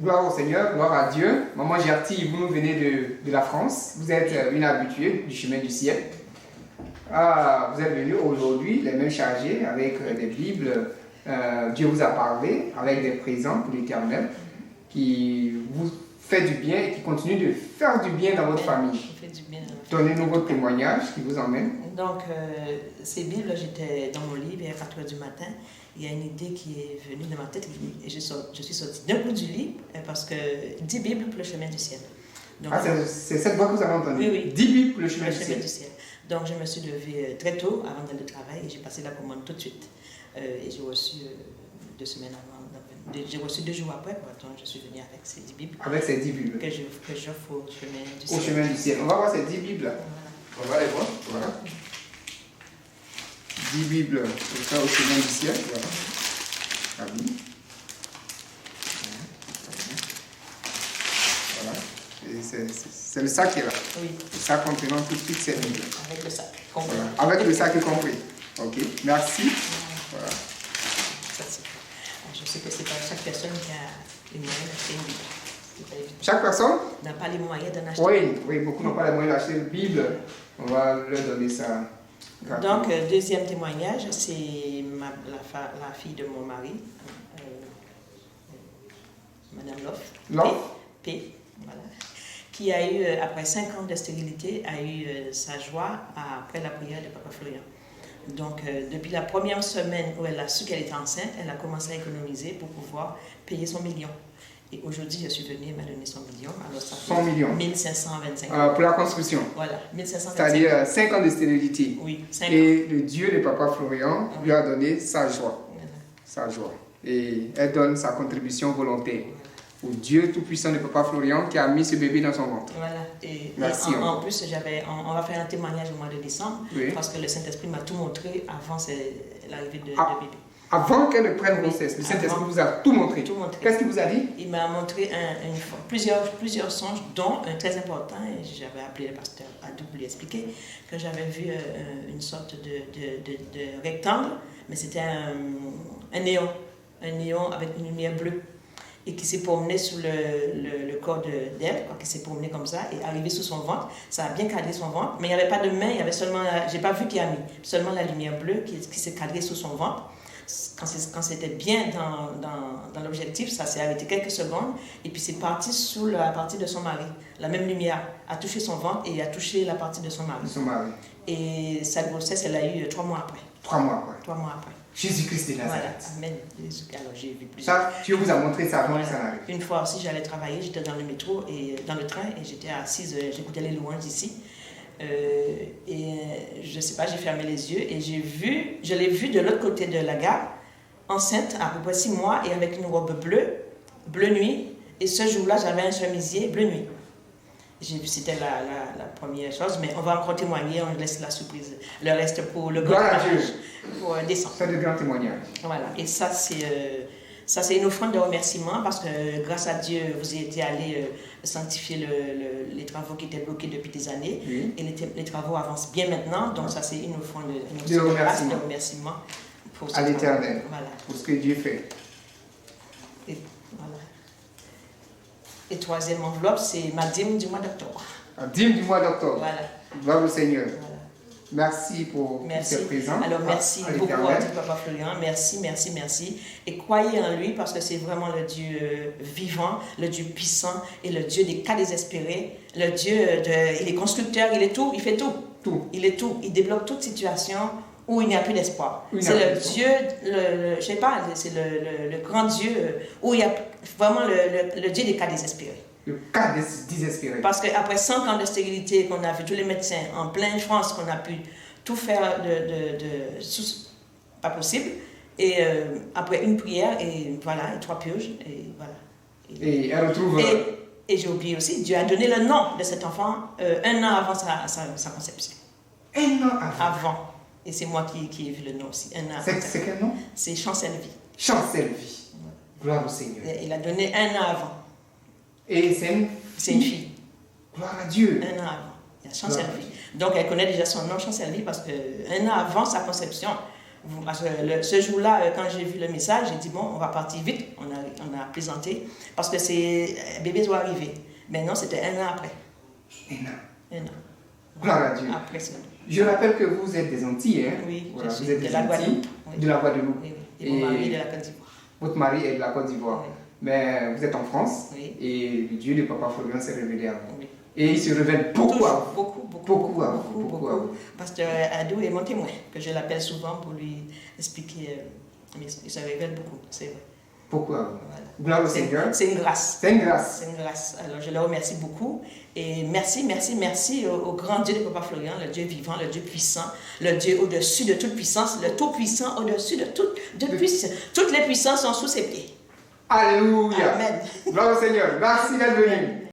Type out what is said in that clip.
Gloire au Seigneur, gloire à Dieu. Maman Gertie, vous nous venez de la France. Vous êtes une habituée du chemin du ciel. Vous êtes venue aujourd'hui, les mains chargées, avec des Bibles. Dieu vous a parlé avec des présents pour l'Éternel qui vous fait du bien et qui continue de faire du bien dans votre famille. Donnez-nous votre témoignage qui vous emmène. Donc, ces Bibles, j'étais dans mon lit vers 4 h du matin. Il y a une idée qui est venue dans ma tête et je suis sortie d'un coup du lit parce que 10 Bibles pour le chemin du ciel. Donc, c'est cette voix que vous avez entendue? Oui, oui. 10 Bibles pour le chemin du ciel. Donc, je me suis levée très tôt avant d'aller au travail et j'ai passé la commande tout de suite. Et j'ai reçu 2 semaines avant. J'ai reçu 2 jours après, donc je suis venue avec ces 10 Bibles. Avec ces 10 Bibles. Que j'offre au chemin du ciel. Au chemin du ciel. On va voir ces 10 Bibles. Voilà. On va les voir. Voilà. 10 Bibles pour faire au chemin du ciel. Voilà. Ah oui. Voilà. Et c'est le sac qui est là. Oui. Le sac contenant toutes ces Bibles. Avec le sac. Voilà. Avec le sac compris. Ok. Merci. Voilà. Je sais que c'est pas chaque personne qui a les moyens d'acheter une Bible. Chaque personne n'a pas les moyens d'en acheter. Oui, beaucoup n'ont pas les moyens d'acheter une Bible. On va leur donner ça. Donc, deuxième témoignage, c'est la fille de mon mari, Madame Loff. P, voilà, qui a eu, après 5 ans de stérilité, a eu sa joie après la prière de Papa Florian. Donc, depuis la première semaine où elle a su qu'elle était enceinte, elle a commencé à économiser pour pouvoir payer son million. Et aujourd'hui, je suis venue, elle m'a donné son million. Alors, ça fait 100 millions. 1525 pour la construction. Voilà, 1525. C'est-à-dire 5 ans de stérilité. Oui, 5 ans. Et le Dieu de Papa Florian lui a donné sa joie. Voilà. Sa joie. Et elle donne sa contribution volontaire au Dieu tout-puissant de Papa Florian qui a mis ce bébé dans son ventre. Voilà. Et merci. En plus, on va faire un témoignage au mois de décembre, oui, parce que le Saint-Esprit m'a tout montré avant l'arrivée de bébé. Avant qu'elle ne prenne grossesse, le Saint-Esprit vous a tout montré. Qu'est-ce qu'il vous a dit? Il m'a montré plusieurs songes, dont un très important, et j'avais appelé le pasteur Adou pour lui expliquer, que j'avais vu une sorte de rectangle, mais c'était un néon avec une lumière bleue, et qui s'est promené sous le corps d'elle, qui s'est promené comme ça, et arrivé sous son ventre. Ça a bien cadré son ventre, mais il n'y avait pas de main, il y avait seulement, j'ai pas vu qui a mis, seulement la lumière bleue qui s'est cadrée sous son ventre. Quand c'était bien dans l'objectif, ça s'est arrêté quelques secondes, et puis c'est parti sous la partie de son mari. La même lumière a touché son ventre et a touché la partie de son mari. Et sa grossesse, elle a eu 3 mois après. 3 mois après. 3 mois après. Jésus-Christ de Nazareth. Voilà, amen. Alors j'ai vu plusieurs. Ça, Dieu vous a montré ça avant que ça n'arrive. Une fois aussi, j'allais travailler, j'étais dans le métro et dans le train, et j'étais assise, j'écoutais les louanges ici. Et je sais pas, j'ai fermé les yeux et je l'ai vue de l'autre côté de la gare, enceinte à peu près 6 mois et avec une robe bleu nuit. Et ce jour-là, j'avais un chemisier bleu nuit. C'était la première chose, mais on va encore témoigner, on laisse la surprise. Le reste pour le grand témoignage, pour décembre. C'est de grands témoignages. Voilà, et ça c'est une offrande de remerciement parce que grâce à Dieu, vous étiez allé sanctifier les travaux qui étaient bloqués depuis des années. Oui. Et les travaux avancent bien maintenant, donc ça c'est une offrande de remerciement pour à l'Éternel, voilà, pour ce que Dieu fait. Et, voilà. Et troisième enveloppe, c'est ma dîme du mois d'octobre. La dîme du mois d'octobre. Voilà. Gloire au Seigneur. Voilà. Merci pour ces présents. Alors merci beaucoup à Papa Florian. Merci. Et croyez en lui parce que c'est vraiment le Dieu vivant, le Dieu puissant et le Dieu des cas désespérés. Le Dieu, il est constructeur, il est tout, il fait tout. Il est tout. Il débloque toute situation où il n'y a plus d'espoir. C'est le Dieu, je sais pas, c'est le grand Dieu où il y a vraiment le Dieu des cas désespérés. Le cas désespéré. Parce qu'après 5 ans de stérilité, qu'on a vu tous les médecins en pleine France, qu'on a pu tout faire pas possible, et après une prière, et voilà, et 3 purges, et voilà. Et elle retrouve... Et j'ai oublié aussi, Dieu a donné le nom de cet enfant 1 an avant sa conception. 1 an avant. Et c'est moi qui ai vu le nom aussi. C'est quel nom? C'est Chancelvie. Chancelvie. Gloire au Seigneur. Il a donné 1 an avant. Et c'est une fille. Gloire à Dieu. 1 an avant. Il y a Chancelvie. Donc elle connaît déjà son nom, Chancelvie, parce que 1 an avant sa conception, Parce que ce jour-là, quand j'ai vu le message, j'ai dit, bon, on va partir vite. On a plaisanté. Parce que bébé doit arriver. Mais non, c'était 1 an après. 1 an. 1 an. Gloire à Dieu. Après, c'est... Je rappelle que vous êtes des Antilles, hein? Oui, Voilà, je suis vous êtes de des la Antilles, Guadeloupe. Oui. de la Guadeloupe. Oui, oui. Et mon mari est de la Côte d'Ivoire. Votre mari est de la Côte d'Ivoire. Oui. Mais vous êtes en France. Oui. Et le Dieu de Papa Florian s'est révélé à vous. Oui. Et il se révèle beaucoup à vous. Beaucoup à vous. Pasteur Adou est mon témoin, que je l'appelle souvent pour lui expliquer. Mais il se révèle beaucoup, c'est vrai. Beaucoup à vous. Voilà. Gloire au Seigneur. C'est une grâce. C'est une grâce. C'est une grâce. Alors je le remercie beaucoup. Et merci au grand Dieu de Papa Florian, le Dieu vivant, le Dieu puissant, le Dieu au-dessus de toute puissance, le tout-puissant au-dessus de toute puissance. Toutes les puissances sont sous ses pieds. Alléluia. Amen. Gloire au Seigneur. Merci d'être venu.